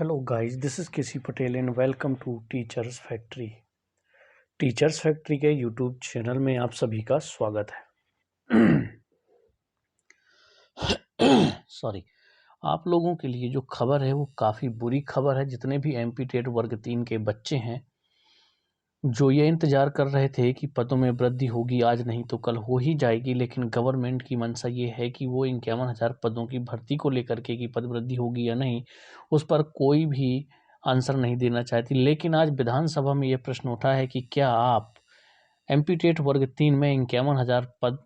Hello guys, this is KC Patel and welcome to Teachers Factory। Teachers factory के YouTube channel में आप सभी का स्वागत है। सॉरी, आप लोगों के लिए जो खबर है वो काफ़ी बुरी खबर है। जितने भी एमपी टेट वर्ग 3 के बच्चे हैं जो ये इंतज़ार कर रहे थे कि पदों में वृद्धि होगी, आज नहीं तो कल हो ही जाएगी, लेकिन गवर्नमेंट की मंशा ये है कि वो 51,000 पदों की भर्ती को लेकर के कि पद वृद्धि होगी या नहीं, उस पर कोई भी आंसर नहीं देना चाहती। लेकिन आज विधानसभा में ये प्रश्न उठा है कि क्या आप एमपी टेट वर्ग 3 में 51,000 पद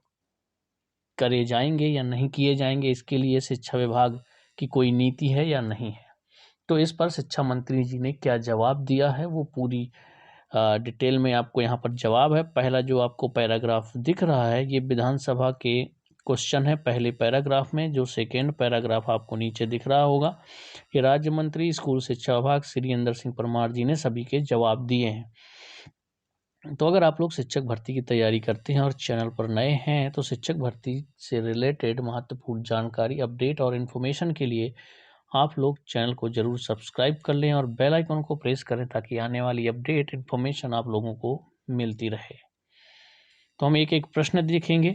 करे जाएंगे या नहीं किए जाएंगे, इसके लिए शिक्षा विभाग की कोई नीति है या नहीं है। तो इस पर शिक्षा मंत्री जी ने क्या जवाब दिया है वो पूरी डिटेल में आपको यहाँ पर जवाब है। पहला जो आपको पैराग्राफ दिख रहा है ये विधानसभा के क्वेश्चन है पहले पैराग्राफ में। जो सेकेंड पैराग्राफ आपको नीचे दिख रहा होगा ये राज्य मंत्री स्कूल शिक्षा विभाग श्री इंदर सिंह परमार जी ने सभी के जवाब दिए हैं। तो अगर आप लोग शिक्षक भर्ती की तैयारी करते हैं और चैनल पर नए हैं तो शिक्षक भर्ती से रिलेटेड महत्वपूर्ण जानकारी, अपडेट और इन्फॉर्मेशन के लिए आप लोग चैनल को जरूर सब्सक्राइब कर लें और बेल आइकन को प्रेस करें ताकि आने वाली अपडेट इन्फॉर्मेशन आप लोगों को मिलती रहे। तो हम एक एक प्रश्न देखेंगे।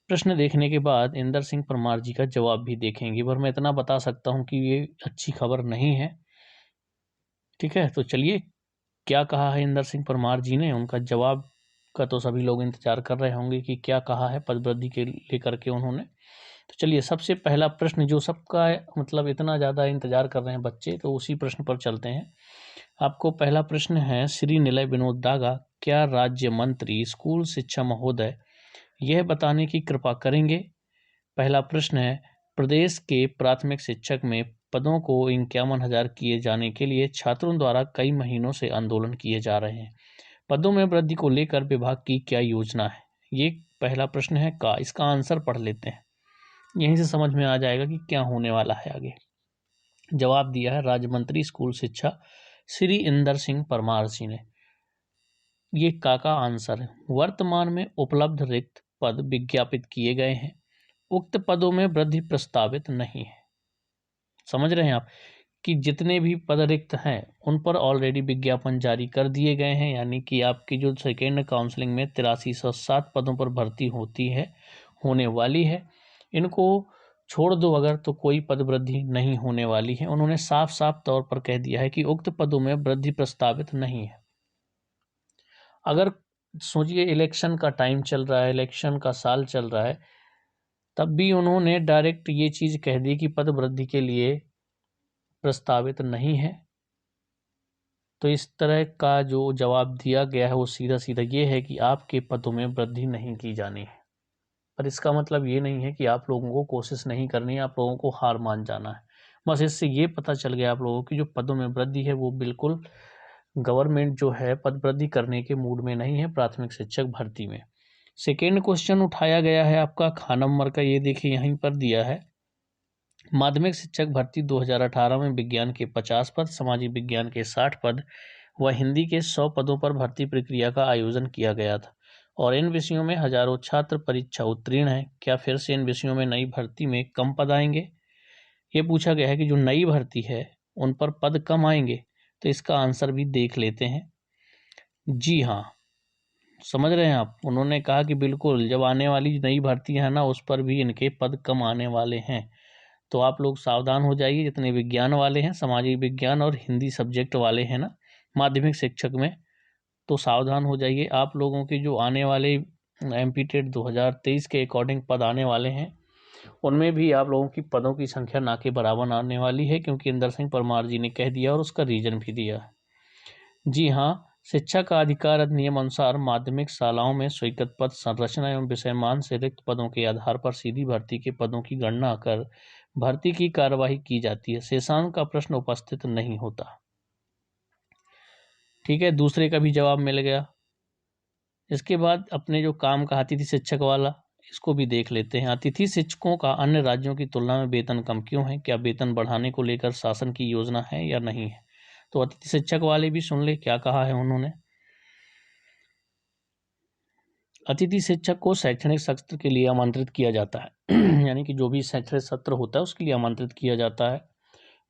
प्रश्न देखने के बाद इंदर सिंह परमार जी का जवाब भी देखेंगे। पर मैं इतना बता सकता हूं कि ये अच्छी खबर नहीं है। ठीक है, तो चलिए क्या कहा है इंदर सिंह परमार जी ने, उनका जवाब का तो सभी लोग इंतजार कर रहे होंगे कि क्या कहा है पद वृद्धि के लेकर के उन्होंने। तो चलिए सबसे पहला प्रश्न जो सबका मतलब इतना ज़्यादा इंतजार कर रहे हैं बच्चे, तो उसी प्रश्न पर चलते हैं। आपको पहला प्रश्न है, श्री निलय विनोद दागा क्या राज्य मंत्री स्कूल शिक्षा महोदय यह बताने की कृपा करेंगे। पहला प्रश्न है, प्रदेश के प्राथमिक शिक्षक में पदों को 51,000 किए जाने के लिए छात्रों द्वारा कई महीनों से आंदोलन किए जा रहे हैं। पदों में वृद्धि को लेकर विभाग की क्या योजना है। ये पहला प्रश्न है का। इसका आंसर पढ़ लेते हैं, यहीं से समझ में आ जाएगा कि क्या होने वाला है आगे। जवाब दिया है राज्य मंत्री स्कूल शिक्षा श्री इंदर सिंह परमार जी ने। ये का आंसर है। वर्तमान में उपलब्ध रिक्त पद विज्ञापित किए गए हैं, उक्त पदों में वृद्धि प्रस्तावित नहीं है। समझ रहे हैं आप कि जितने भी पद रिक्त हैं उन पर ऑलरेडी विज्ञापन जारी कर दिए गए हैं, यानी कि आपकी जो सेकेंड काउंसलिंग में 8307 पदों पर भर्ती होने वाली है, इनको छोड़ दो अगर तो कोई पद वृद्धि नहीं होने वाली है। उन्होंने साफ साफ तौर पर कह दिया है कि उक्त पदों में वृद्धि प्रस्तावित नहीं है। अगर सोचिए इलेक्शन का टाइम चल रहा है, इलेक्शन का साल चल रहा है, तब भी उन्होंने डायरेक्ट ये चीज़ कह दी कि पद वृद्धि के लिए प्रस्तावित नहीं है। तो इस तरह का जो जवाब दिया गया है वो सीधा सीधा ये है कि आपके पदों में वृद्धि नहीं की जानी है। पर इसका मतलब ये नहीं है कि आप लोगों को कोशिश नहीं करनी है, आप लोगों को हार मान जाना है। बस इससे ये पता चल गया आप लोगों की जो पदों में वृद्धि है वो बिल्कुल गवर्नमेंट जो है पद वृद्धि करने के मूड में नहीं है प्राथमिक शिक्षक भर्ती में। सेकेंड क्वेश्चन उठाया गया है आपका खा नंबर का, ये देखिए यहीं पर दिया है। माध्यमिक शिक्षक भर्ती 2018 में विज्ञान के 50 पद, सामाजिक विज्ञान के 60 पद व हिंदी के 100 पदों पर भर्ती प्रक्रिया का आयोजन किया गया था और इन विषयों में हजारों छात्र परीक्षा उत्तीर्ण हैं। क्या फिर से इन विषयों में नई भर्ती में कम पद आएंगे। ये पूछा गया है कि जो नई भर्ती है उन पर पद कम आएंगे। तो इसका आंसर भी देख लेते हैं। जी हाँ, समझ रहे हैं आप, उन्होंने कहा कि बिल्कुल जब आने वाली नई भर्ती है ना उस पर भी इनके पद कम आने वाले हैं। तो आप लोग सावधान हो जाइए, जितने विज्ञान वाले हैं, सामाजिक विज्ञान और हिंदी सब्जेक्ट वाले हैं ना माध्यमिक शिक्षक में, तो सावधान हो जाइए। आप लोगों के जो आने वाले एमपी टेट 2023 के अकॉर्डिंग पद आने वाले हैं उनमें भी आप लोगों की पदों की संख्या ना के बराबर आने वाली है, क्योंकि इंदर सिंह परमार जी ने कह दिया और उसका रीजन भी दिया। जी हाँ, शिक्षा का अधिकार अधिनियम अनुसार माध्यमिक शालाओं में स्वीकृत पद संरचना एवं विषयमान से रिक्त पदों के आधार पर सीधी भर्ती के पदों की गणना कर भर्ती की कार्यवाही की जाती है। शेषांक का प्रश्न उपस्थित नहीं होता। ठीक है, दूसरे का भी जवाब मिल गया। इसके बाद अपने जो काम का अतिथि शिक्षक वाला, इसको भी देख लेते हैं। अतिथि शिक्षकों का अन्य राज्यों की तुलना में वेतन कम क्यों है, क्या वेतन बढ़ाने को लेकर शासन की योजना है या नहीं है। तो अतिथि शिक्षक वाले भी सुन ले क्या कहा है उन्होंने। अतिथि शिक्षक को शैक्षणिक सत्र के लिए आमंत्रित किया जाता है यानी कि जो भी शैक्षणिक सत्र होता है उसके लिए आमंत्रित किया जाता है।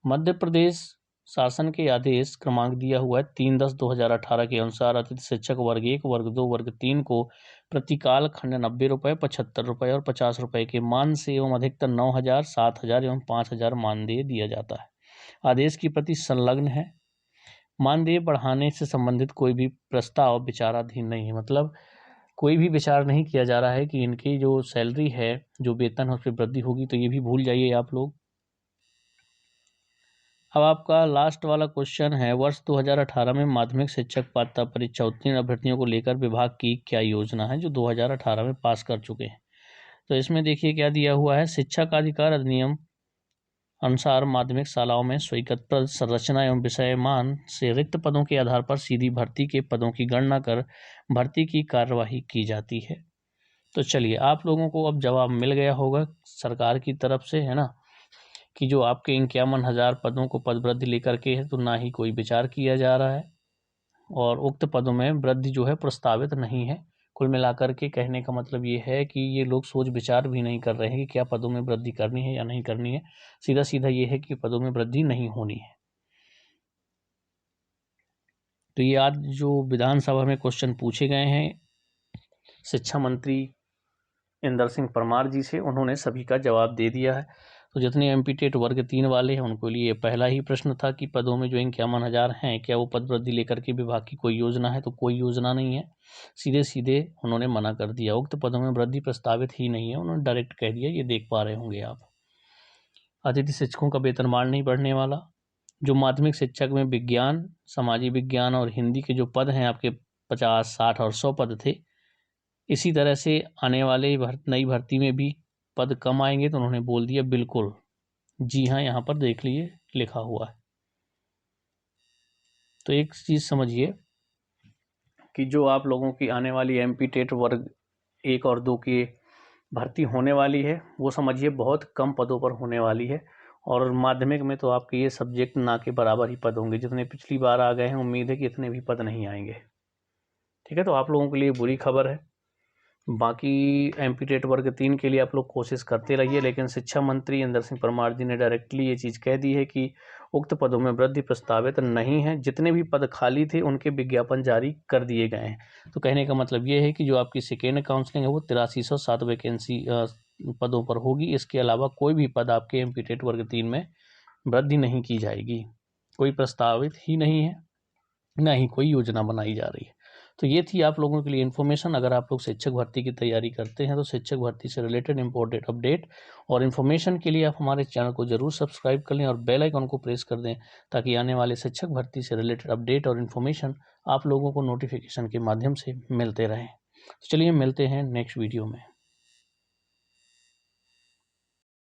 मध्य प्रदेश शासन के आदेश क्रमांक दिया हुआ है 3/10/2018 के अनुसार अतिथि शिक्षक वर्ग 1, वर्ग 2, वर्ग 3 को प्रतिकाल खंड 90 रुपये, 75 रुपये और 50 रुपये के मान से एवं अधिकतर 9,000, 7,000 एवं 5,000 मानदेय दिया जाता है। आदेश की प्रति संलग्न है। मानदेय बढ़ाने से संबंधित कोई भी प्रस्ताव विचाराधीन नहीं है। मतलब कोई भी विचार नहीं किया जा रहा है कि इनकी जो सैलरी है, जो वेतन है, उस पर वृद्धि होगी, तो ये भी भूल जाइए आप लोग। अब आपका लास्ट वाला क्वेश्चन है, वर्ष 2018 में माध्यमिक शिक्षक पात्रता परीक्षा उत्तीर्ण अभ्यर्थियों को लेकर विभाग की क्या योजना है, जो 2018 में पास कर चुके हैं। तो इसमें देखिए क्या दिया हुआ है, शिक्षा का अधिकार अधिनियम अनुसार माध्यमिक शालाओं में स्वीकृत पद संरचना एवं विषयमान से रिक्त पदों के आधार पर सीधी भर्ती के पदों की गणना कर भर्ती की कार्यवाही की जाती है। तो चलिए, आप लोगों को अब जवाब मिल गया होगा सरकार की तरफ से, है ना, कि जो आपके 51,000 पदों को पद वृद्धि लेकर के है, तो ना ही कोई विचार किया जा रहा है और उक्त पदों में वृद्धि जो है प्रस्तावित नहीं है। कुल मिलाकर के कहने का मतलब ये है कि ये लोग सोच विचार भी नहीं कर रहे हैं कि क्या पदों में वृद्धि करनी है या नहीं करनी है। सीधा सीधा ये है कि पदों में वृद्धि नहीं होनी है। तो ये आज जो विधानसभा में क्वेश्चन पूछे गए हैं शिक्षा मंत्री इंदर सिंह परमार जी से, उन्होंने सभी का जवाब दे दिया है। तो जितने एमपी टेट वर्ग 3 वाले हैं उनको लिए पहला ही प्रश्न था कि पदों में जो 51,000 हैं, क्या वो पद वृद्धि लेकर के विभाग की कोई योजना है, तो कोई योजना नहीं है। सीधे सीधे उन्होंने मना कर दिया, उक्त पदों में वृद्धि प्रस्तावित ही नहीं है, उन्होंने डायरेक्ट कह दिया। ये देख पा रहे होंगे आप। अतिथि शिक्षकों का वेतनमान नहीं बढ़ने वाला। जो माध्यमिक शिक्षक में विज्ञान, सामाजिक विज्ञान और हिंदी के जो पद हैं आपके 50, 60 और 100 पद थे, इसी तरह से आने वाले नई भर्ती में भी पद कम आएंगे। तो उन्होंने बोल दिया बिल्कुल, जी हाँ, यहाँ पर देख लिए लिखा हुआ है। तो एक चीज़ समझिए कि जो आप लोगों की आने वाली एमपी टेट वर्ग 1 और 2 की भर्ती होने वाली है, वो समझिए बहुत कम पदों पर होने वाली है। और माध्यमिक में तो आपके ये सब्जेक्ट ना के बराबर ही पद होंगे, जितने पिछली बार आ गए हैं उम्मीद है कि इतने भी पद नहीं आएंगे। ठीक है, तो आप लोगों के लिए बुरी खबर है। बाकी एमपी टेट वर्ग 3 के लिए आप लोग कोशिश करते रहिए, लेकिन शिक्षा मंत्री इंदर सिंह परमार जी ने डायरेक्टली ये चीज़ कह दी है कि उक्त पदों में वृद्धि प्रस्तावित नहीं है। जितने भी पद खाली थे उनके विज्ञापन जारी कर दिए गए हैं। तो कहने का मतलब ये है कि जो आपकी सेकेंड काउंसलिंग है वो 8307 वैकेंसी पदों पर होगी। इसके अलावा कोई भी पद आपके एमपी टेट वर्ग 3 में वृद्धि नहीं की जाएगी। कोई प्रस्तावित ही नहीं है, ना ही कोई योजना बनाई जा रही है। तो ये थी आप लोगों के लिए इन्फॉर्मेशन। अगर आप लोग शिक्षक भर्ती की तैयारी करते हैं तो शिक्षक भर्ती से रिलेटेड इंपॉर्टेंट अपडेट और इन्फॉर्मेशन के लिए आप हमारे चैनल को जरूर सब्सक्राइब कर लें और बेल आइकन को प्रेस कर दें, ताकि आने वाले शिक्षक भर्ती से रिलेटेड अपडेट और इन्फॉर्मेशन आप लोगों को नोटिफिकेशन के माध्यम से मिलते रहें। तो चलिए मिलते हैं नेक्स्ट वीडियो में।